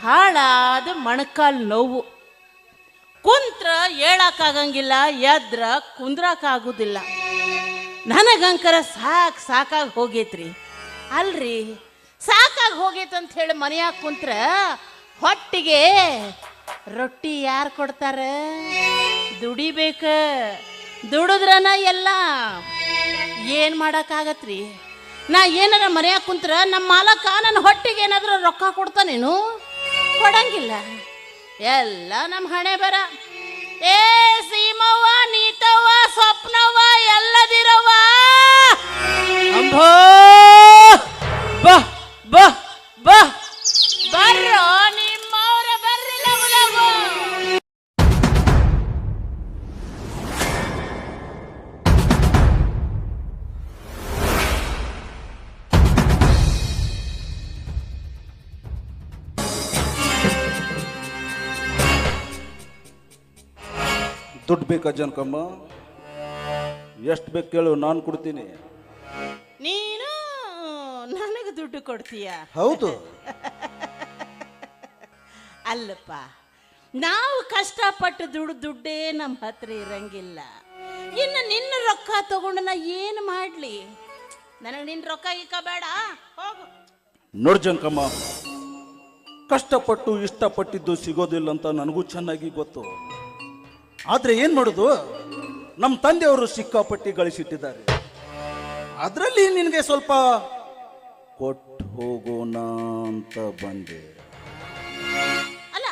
ಹಾಳಾದ ಮೊಣಕಾಲ್ ನೋವು, ಕುಂತ್ರ ಹೇಳಕ್ಕಾಗಂಗಿಲ್ಲ, ಎದ್ರ ಕುಂದ್ರಕ್ಕಾಗುದಿಲ್ಲ. ನನಗಂಕರ ಸಾಕಾಗಿ ಹೋಗೈತ್ರಿ. ಅಲ್ರಿ, ಸಾಕಾಗಿ ಹೋಗೈತಂತ ಹೇಳಿ ಮನೆಯಾಗ ಕುಂತ್ರ ಹೊಟ್ಟಿಗೆ ರೊಟ್ಟಿ ಯಾರು ಕೊಡ್ತಾರ? ದುಡಿಬೇಕ, ದುಡಿದ್ರನ ಎಲ್ಲ. ಏನು ಮಾಡೋಕ್ಕಾಗತ್ರಿ? ನಾ ಏನಾರ ಮನೆಯಾಗ ಕುಂತ್ರ ನಮ್ಮ ಮಾಲಕ ನನ್ನ ಹೊಟ್ಟಿಗೆ ಏನಾದರೂ ರೊಕ್ಕ ಕೊಡ್ತಾನೇನು? ಕೊಡಂಗಿಲ್ಲ. ಎಲ್ಲ ನಮ್ಮ ಹಣೆ ಬರ. ಏ ಸೀಮವ್ವ, ನೀತವ್ವ, ಸ್ವಪ್ನವ್ವ, ಎಲ್ಲದಿರವ್ವ, ಅಂಬೋ ಬಾ ಬಾ ಬಾ ಬರ್ರೋ, ನಿಮ್ಮವ್ರ ಬರ್ರಿ ಲಗು ಲಗು. ದುಡ್ಡು ಬೇಕಾ ಜನಕಮ್ಮ? ಎಷ್ಟು ಬೇಕು ಕೇಳು, ನಾನು ಕೊಡ್ತೀನಿ. ನೀನು ನನಗೆ ದುಡ್ಡು ಕೊಡ್ತೀಯ? ಹೌದು. ಅಲ್ಲಪ್ಪ, ನಾವು ಕಷ್ಟಪಟ್ಟು ದುಡ್ಡೇ ನಮ್ಮ ಹತ್ರ ಇರಂಗಿಲ್ಲ. ಇನ್ನು ನಿನ್ನ ರೊಕ್ಕ ತಗೊಂಡು ನಾ ಏನು ಮಾಡಲಿ? ನನಗೆ ನಿನ್ನ ರೊಕ್ಕ ಈಕ ಬೇಡ, ಹೋಗು. ನೋಡು ಜನಕಮ್ಮ, ಕಷ್ಟಪಟ್ಟು ಇಷ್ಟಪಟ್ಟಿದ್ದು ಸಿಗೋದಿಲ್ಲ ಅಂತ ನನಗೂ ಚೆನ್ನಾಗಿ ಗೊತ್ತು. ಆದರೆ ಏನು ಮಾಡೋದು, ನಮ್ಮ ತಂದೆಯವರು ಸಿಕ್ಕಾಪಟ್ಟಿ ಗಳಿಸಿಟ್ಟಿದ್ದಾರೆ. ಅದರಲ್ಲಿ ನಿನಗೆ ಸ್ವಲ್ಪ ಕೊಟ್ಟು ಹೋಗೋಣ ಅಂತ ಬಂದೆ. ಅಲ್ಲ,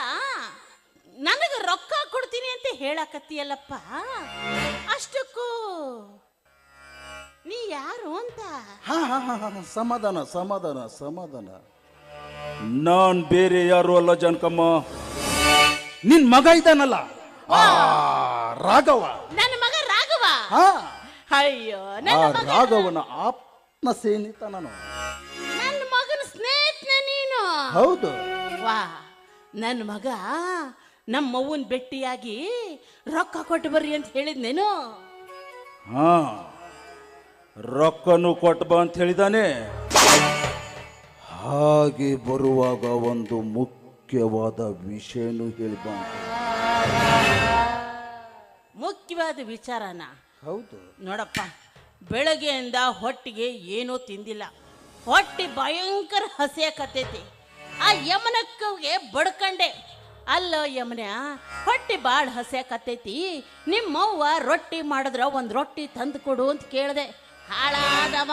ನನಗೆ ರೊಕ್ಕ ಕೊಡ್ತೀನಿ ಅಂತ ಹೇಳಕತ್ತೀಯಲ್ಲಪ್ಪ, ಅಷ್ಟಕ್ಕೂ ನೀ ಯಾರು ಅಂತ? ಸಮಾಧಾನ ಸಮಾಧಾನ ಸಮಾಧಾನ. ನಾನ್ ಬೇರೆ ಯಾರು ಅಲ್ಲ ಜನಕಮ್ಮ, ನಿನ್ ಮಗ ಇದ್ದಾನಲ್ಲ ರಾಘವ. ನನ್ನ ಮಗ ರಾಘವ? ಅಯ್ಯೋ, ರಾಘವನ ಆತ್ಮ ಸೇನಿತ ನಾನು. ನನ್ನ ಮಗನ ಸ್ನೇಹಿತನ ನೀನು? ಹೌದು. ವಾ, ನನ್ನ ಮಗ ನಮ್ಮವ್ವನ್ ಭೇಟಿಯಾಗಿ ರೊಕ್ಕ ಕೊಟ್ಟು ಬರ್ರಿ ಅಂತ ಹೇಳಿದ್ನೇನು? ರೊಕ್ಕನು ಕೊಟ್ಟು ಬಾ ಅಂತ ಹೇಳಿದಾನೆ. ಹಾಗೆ ಬರುವಾಗ ಒಂದು ಮುಖ್ಯವಾದ ವಿಷಯನು ಹೇಳಿದ. ಮುಖ್ಯವಾದ ವಿಚಾರನ? ಹೌದು. ನೋಡಪ್ಪ, ಬೆಳಗ್ಗೆಯಿಂದ ಹೊಟ್ಟಿಗೆ ಏನೂ ತಿಂದಿಲ್ಲ. ಹೊಟ್ಟಿ ಭಯಂಕರ ಹಸಿಯಾಕತ್ತೈತಿ. ಆ ಯಮನಕ್ಕೆ ಬಡ್ಕಂಡೆ. ಅಲ್ಲ ಯಮನ, ಹೊಟ್ಟಿ ಭಾಳ ಹಸಿಯಾಕತ್ತೈತಿ, ನಿಮ್ಮವ್ವ ರೊಟ್ಟಿ ಮಾಡಿದ್ರ ಒಂದು ರೊಟ್ಟಿ ತಂದು ಕೊಡು ಅಂತ ಕೇಳಿದೆ. ಹಾಳಾದವ,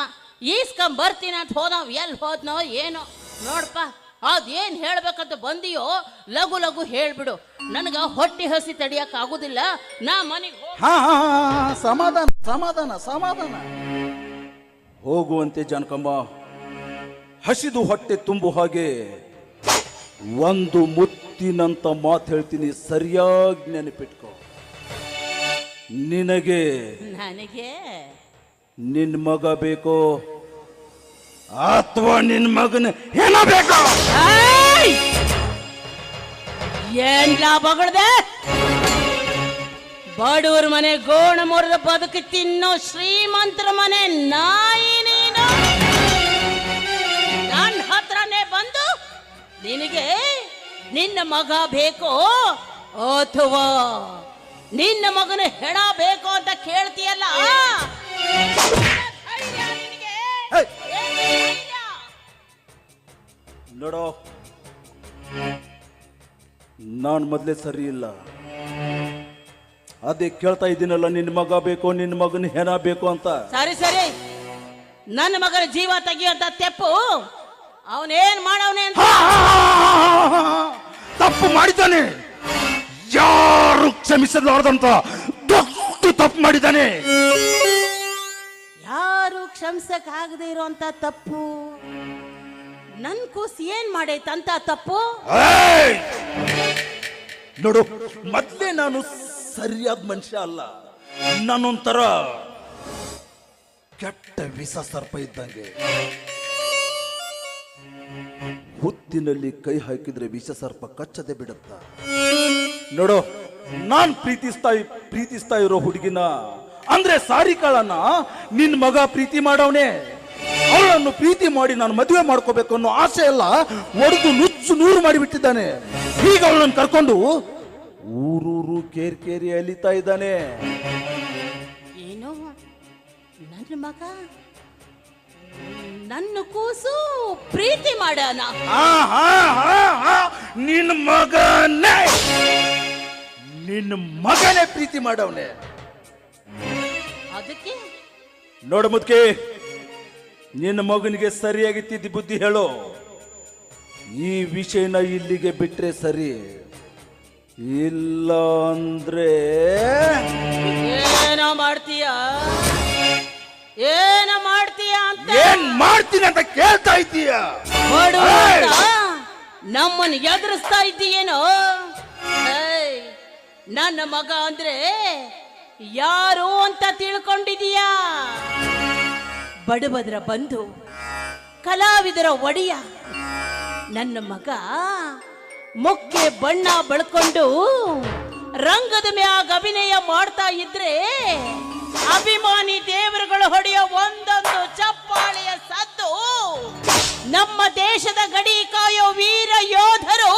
ಈಸ್ಕೊಂಬರ್ತೀನಿ ಅಂತ ಹೋದವ. ಎಲ್ಲಿ ಹೋದ್ನೋ ಏನೋ. ನೋಡಪ್ಪ, ಅದೇನು ಹೇಳ್ಬೇಕಂತ ಬಂದಿಯೋ ಲಘು ಲಘು ಹೇಳ್ಬಿಡು. ನನಗೆ ಹೊಟ್ಟಿ ಹಸಿ ತಡಿಯಕ್ ಆಗುದಿಲ್ಲ. ನಾ ಮನೆಗೆ ಸಮಾಧಾನ ಸಮಾಧಾನ ಸಮಾಧಾನ. ಹೋಗುವಂತೆ ಜನಕಮ್ಮ, ಹಸಿದು ಹೊಟ್ಟೆ ತುಂಬು ಹಾಗೆ ಒಂದು ಮುತ್ತಿನಂತ ಮಾತು ಹೇಳ್ತೀನಿ, ಸರಿಯಾಗಿ ನೆನಪಿಟ್ಕೋ. ನಿನಗೆ ನನಗೆ ನಿನ್ ಮಗ ಬೇಕೋ ಅಥವಾ ನಿನ್ ಮಗನ ಏನ ಬೇಕೋ? ಏನ್ ಲಾಭಗಳದೆ? ಬಡವ್ರ ಮನೆ ಗೋಣ ಮುರಿದ ಬದುಕಿ ತಿನ್ನೋ ಶ್ರೀಮಂತರ ಮನೆ ನಾಯಿ ನೀನು. ನನ್ನ ಹತ್ರನೇ ಬಂದು ನಿನಗೆ ನಿನ್ನ ಮಗ ಬೇಕೋ ಅಥವಾ ನಿನ್ನ ಮಗನ ಹೆಣ ಬೇಕೋ ಅಂತ ಕೇಳ್ತೀಯಲ್ಲ. ನೋಡೋ, ನಾನು ಮೊದಲೇ ಸರಿ ಇಲ್ಲ. ಅದೇ ಕೇಳ್ತಾ ಇದ್ದೀನಲ್ಲ, ನಿನ್ನ ಮಗ ಬೇಕೋ ನಿನ್ನ ಮಗನ ಹೆಣ ಬೇಕು ಅಂತ. ಸರಿ ಸರಿ, ನನ್ನ ಮಗನ ಜೀವ ತೆಗಿಯೋಂತ ತೆಪ್ಪು ಅವನೇನ್ ಮಾಡವನೇ ಅಂತ. ತಪ್ಪು ಮಾಡಿದ್ದಾನೆ, ಯಾರು ಕ್ಷಮಿಸಲಾರದಂತ ದೊಡ್ಡ ತಪ್ಪು ಮಾಡಿದ್ದಾನೆ. ಯಾರು ಕ್ಷಮಿಸಕ್ ಆಗದೆ ಇರೋಂತ ತಪ್ಪು ನನ್ ಕೂಸ್ ಏನ್ ಮಾಡೈತಂತ ತಪ್ಪು? ನೋಡು, ಮೊದಲೇ ನಾನು ಸರಿಯಾದ ಮನುಷ್ಯ ಅಲ್ಲ. ನಾನೊಂಥರ ಕೆಟ್ಟ ವಿಷ ಸರ್ಪ ಇದ್ದಂಗೆ. ಹುತ್ತಿನಲ್ಲಿ ಕೈ ಹಾಕಿದ್ರೆ ವಿಷ ಸರ್ಪ ಕಚ್ಚದೆ ಬಿಡುತ್ತ. ನೋಡು, ನಾನ್ ಪ್ರೀತಿಸ್ತಾ ಇರೋ ಹುಡುಗಿನ ಅಂದ್ರೆ ಸಾರಿಕಾಳನ್ನ ನಿನ್ ಮಗ ಪ್ರೀತಿ ಮಾಡವನೆ. ಅವಳನ್ನು ಪ್ರೀತಿ ಮಾಡಿ ನಾನು ಮದುವೆ ಮಾಡ್ಕೋಬೇಕು ಅನ್ನೋ ಆಸೆ ಎಲ್ಲ ಒಡೆದು ನುಚ್ಚು ನೂರು ಮಾಡಿಬಿಟ್ಟಿದ್ದಾನೆ. ಈಗ ಅವಳನ್ನು ಕರ್ಕೊಂಡು ಊರೂರು ಕೇರಿ ಅಲಿತಾ ಇದ್ದಾನೆ. ಏನು ನನ್ನ ಮಗ ನನ್ನ ಕೂಸು ಪ್ರೀತಿ ಮಾಡೋಣ? ನಿನ್ನ ಮಗನೇ ಪ್ರೀತಿ ಮಾಡವನೆ. ಅದಕ್ಕೆ ನೋಡು ಮುದ್ಕೆ, ನಿನ್ನ ಮಗನಿಗೆ ಸರಿಯಾಗಿ ತಿದ್ದಿ ಬುದ್ಧಿ ಹೇಳು. ಈ ವಿಷಯನ ಇಲ್ಲಿಗೆ ಬಿಟ್ರೆ ಸರಿ, ಇಲ್ಲ ಅಂದ್ರೆ ಏನೋ ಮಾಡ್ತೀಯ ಅಂತ ಏನ್ ಮಾಡ್ತೀನಿ ಅಂತ ಕೇಳ್ತಾ ಇದ್ದೀಯ? ನಮ್ಮನ್ನು ಎದುರಿಸ್ತಾ ಇದ್ದೀಯೇನೋ? ನನ್ನ ಮಗ ಅಂದ್ರೆ ಯಾರು ಅಂತ ತಿಳ್ಕೊಂಡಿದೀಯಾ? ಬಡಬದ್ರ ಬಂಧು, ಕಲಾವಿದರ ಒಡೆಯ ನನ್ನ ಮಗ ಮುಖ್ಯ ಬಣ್ಣ ಬಳ್ಕೊಂಡು ರಂಗದ ಮ್ಯಾಗ ಅಭಿನಯ ಮಾಡ್ತಾ ಇದ್ರೆ ಅಭಿಮಾನಿ ದೇವರುಗಳು ಹೊಡೆಯೋ ಒಂದೊಂದು ಚಪ್ಪಾಳೆಯ ಸದ್ದು ನಮ್ಮ ದೇಶದ ಗಡಿ ಕಾಯೋ ವೀರ ಯೋಧರು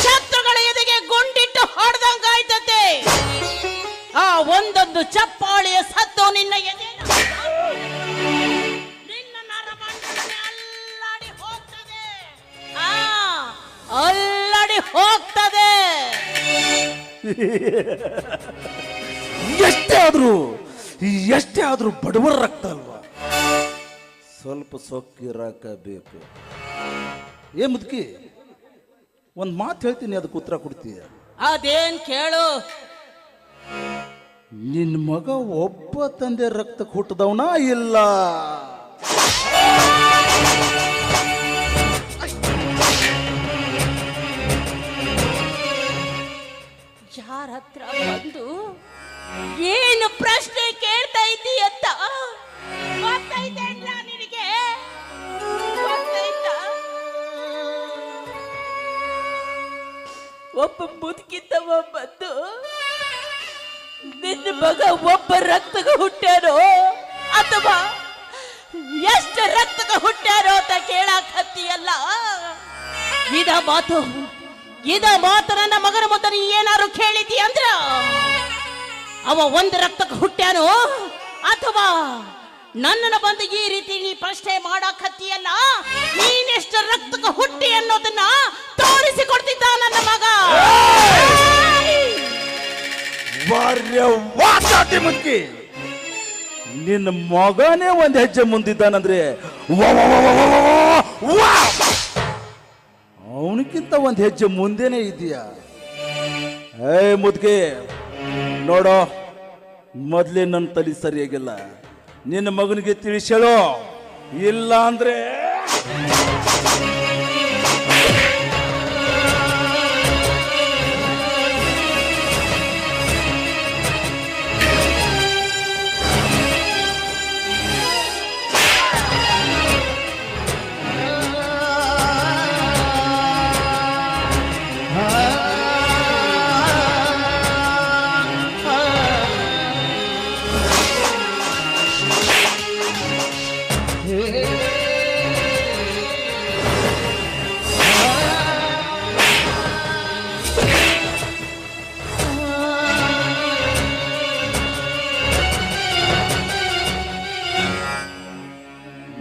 ಶತ್ರುಗಳ ಎದೆಗೆ ಗುಂಡಿಟ್ಟು ಹೊಡೆದಂಗಾಯ್ತತೆ. ಆ ಒಂದೊಂದು ಚಪ್ಪಾಳೆಯ ಸದ್ದು ನಿನ್ನ ಎದೆ ಅಲ್ಲಾಡಿ ಹೋಗ್ತದೆ. ಎಷ್ಟೇ ಆದ್ರೂ ಬಡವರ ರಕ್ತ ಅಲ್ವಾ, ಸ್ವಲ್ಪ ಸೊಕ್ಕಿರಾಕಬೇಕು. ಏ ಮುದುಕಿ, ಒಂದ್ ಮಾತು ಹೇಳ್ತೀನಿ, ಅದಕ್ಕೆ ಉತ್ತರ ಕೊಡ್ತೀಯ? ಅದೇನ್ ಕೇಳು. ನಿನ್ನ ಮಗ ಒಬ್ಬ ತಂದೆ ರಕ್ತಕ್ಕೆ ಹುಟ್ಟದವನ ಇಲ್ಲ? ಯಾರ ಹತ್ರ ಬಂದು ಏನು ಪ್ರಶ್ನೆ ಕೇಳ್ತಾ ಇದ್ದೀಯಂತ ಗೊತ್ತೈತೆ ನಿನಗೆ? ಗೊತ್ತಾಯ್ತಾ? ಒಬ್ಬ ಮುದುಕಿದ್ದವ ಬಂದು ನಿನ್ನ ಮಗ ಒಬ್ಬ ರಕ್ತಗ ಹುಟ್ಟ್ಯಾರೋ ಅಥವಾ ಎಷ್ಟು ರಕ್ತಗ ಹುಟ್ಟ್ಯಾರೋ ಅಂತ ಕೇಳಾಕತ್ತೀಯಲ್ಲ. ಇದ ಮಾತು ನನ್ನ ಮಗನ ಮೊದಲು ನೀ ಏನಾರು ಕೇಳಿದಿ ಅಂದ್ರ ಅವ ಒಂದು ರಕ್ತಕ್ಕೆ ಹುಟ್ಟ್ಯಾನೋ ಅಥವಾ ನನ್ನನ್ನು ಬಂದು ಈ ರೀತಿ ನೀ ಪ್ರಶ್ನೆ ಮಾಡಾಕತ್ತೀಯಲ್ಲ, ನೀನೆಷ್ಟು ರಕ್ತಕ್ಕೆ ಹುಟ್ಟಿ ಅನ್ನೋದನ್ನ ತೋರಿಸಿಕೊಡ್ತಿದ್ದ ನನ್ನ ಮಗ. ಮುದುಕಿ, ನಿನ್ನ ಮಗನೇ ಒಂದ್ ಹೆಜ್ಜೆ ಮುಂದಿದ್ದಾನಂದ್ರೆ ಅವನಕ್ಕಿಂತ ಒಂದ್ ಹೆಜ್ಜೆ ಮುಂದೆನೆ ಇದೆಯಾ? ಏ ಮುದ್ಗೆ, ನೋಡೋ, ಮೊದ್ಲೇ ನನ್ನ ತಲೆ ಸರಿಯಾಗಿಲ್ಲ. ನಿನ್ನ ಮಗನಿಗೆ ತಿಳಿಸೇಳೋ, ಇಲ್ಲ ಅಂದ್ರೆ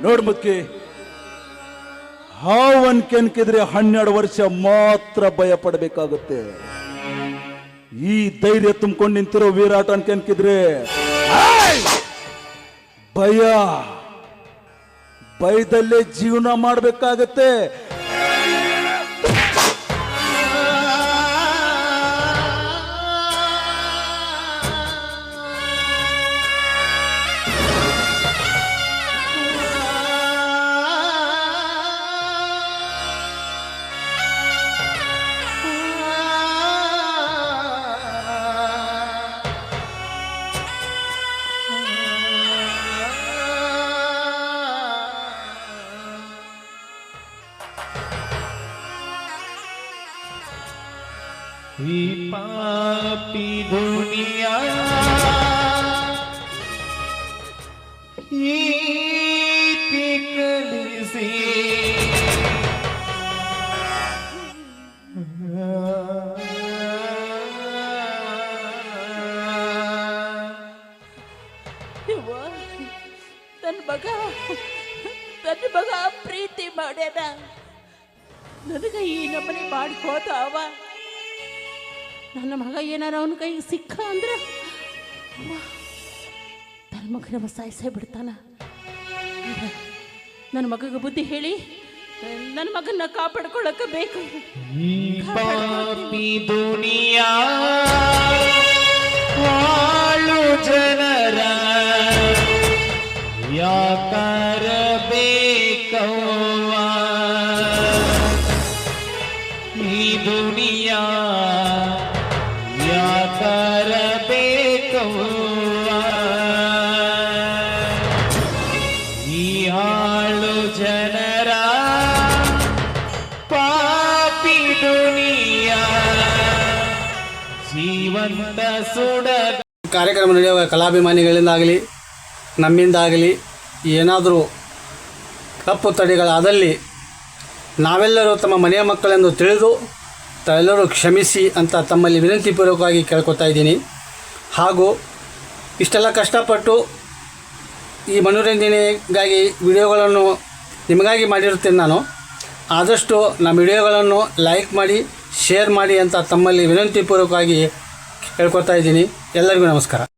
ನೋಡ್ ಮುದ್ಕಿ, ಹಾವನ್ ಕೆನ್ಕಿದ್ರೆ 12 ವರ್ಷ ಮಾತ್ರ ಭಯ ಪಡಬೇಕಾಗುತ್ತೆ. ಈ ಧೈರ್ಯ ತುಂಬಿಕೊಂಡು ನಿಂತಿರೋ ವಿರಾಟನ್ ಕೆನ್ಕಿದ್ರೆ ಭಯದಲ್ಲೇ ಜೀವನ ಮಾಡಬೇಕಾಗತ್ತೆ. ಪಾಪಿ ದುನಿಯಾ ಈತಿ ಕಲಿಸಿ ಯವ್ವ, ನನ್ನ ಮಗ ಪ್ರೀತಿ ಮಾಡ್ಯಾನ, ನನಗೆ ಈ ನಮ್ಮನೆ ಮಾಡಿ ಹೋದ ಅವ. ನನ್ನ ಮಗ ಏನಾರ ಅವನ ಕೈಗೆ ಸಿಕ್ಕ ಅಂದ್ರೆ ನನ್ನ ಮಗನ ಸಾಯಿಸೇ ಬಿಡ್ತಾನ. ನನ್ನ ಮಗಗೆ ಬುದ್ಧಿ ಹೇಳಿ ನನ್ನ ಮಗನ್ನ ಕಾಪಾಡ್ಕೊಳ್ಳಕ್ಕೆ ಬೇಕು. ಈ ಪಾಪಿ ದುನಿಯಾ ಹಾಳು ಜನರ ಯಾಕಾರ ಬೇಕವ್ವ ಈ ದುನಿಯಾ ಯಾಕಾರ ಬೇಕವ್ವ ಈ ಹಾಳು ಜನರ ಪಾಪಿ ದುನಿಯಾ ಜೀವಂತ ಸುಡದ ಕಾರ್ಯಕ್ರಮ ನಡೆಯುವ ಕಲಾಭಿಮಾನಿಗಳಿಂದಾಗಲಿ ನಮ್ಮಿಂದಾಗಲಿ ಏನಾದರೂ ತಪ್ಪು ತಡೆಗಳಾದಲ್ಲಿ ನಾವೆಲ್ಲರೂ ತಮ್ಮ ಮನೆಯ ಮಕ್ಕಳೆಂದು ತಿಳಿದು ತಾವೆಲ್ಲರೂ ಕ್ಷಮಿಸಿ ಅಂತ ತಮ್ಮಲ್ಲಿ ವಿನಂತಿಪೂರ್ವಕವಾಗಿ ಕೇಳ್ಕೊತಾ ಇದ್ದೀನಿ. ಹಾಗೂ ಇಷ್ಟೆಲ್ಲ ಕಷ್ಟಪಟ್ಟು ಈ ಮನೋರಂಜನೆಗಾಗಿ ವಿಡಿಯೋಗಳನ್ನು ನಿಮಗಾಗಿ ಮಾಡಿರುತ್ತೇನೆ ನಾನು. ಆದಷ್ಟು ನಮ್ಮ ವಿಡಿಯೋಗಳನ್ನು ಲೈಕ್ ಮಾಡಿ ಶೇರ್ ಮಾಡಿ ಅಂತ ತಮ್ಮಲ್ಲಿ ವಿನಂತಿಪೂರ್ವಕವಾಗಿ ಕೇಳ್ಕೊತಾ ಇದ್ದೀನಿ. ಎಲ್ಲರಿಗೂ ನಮಸ್ಕಾರ.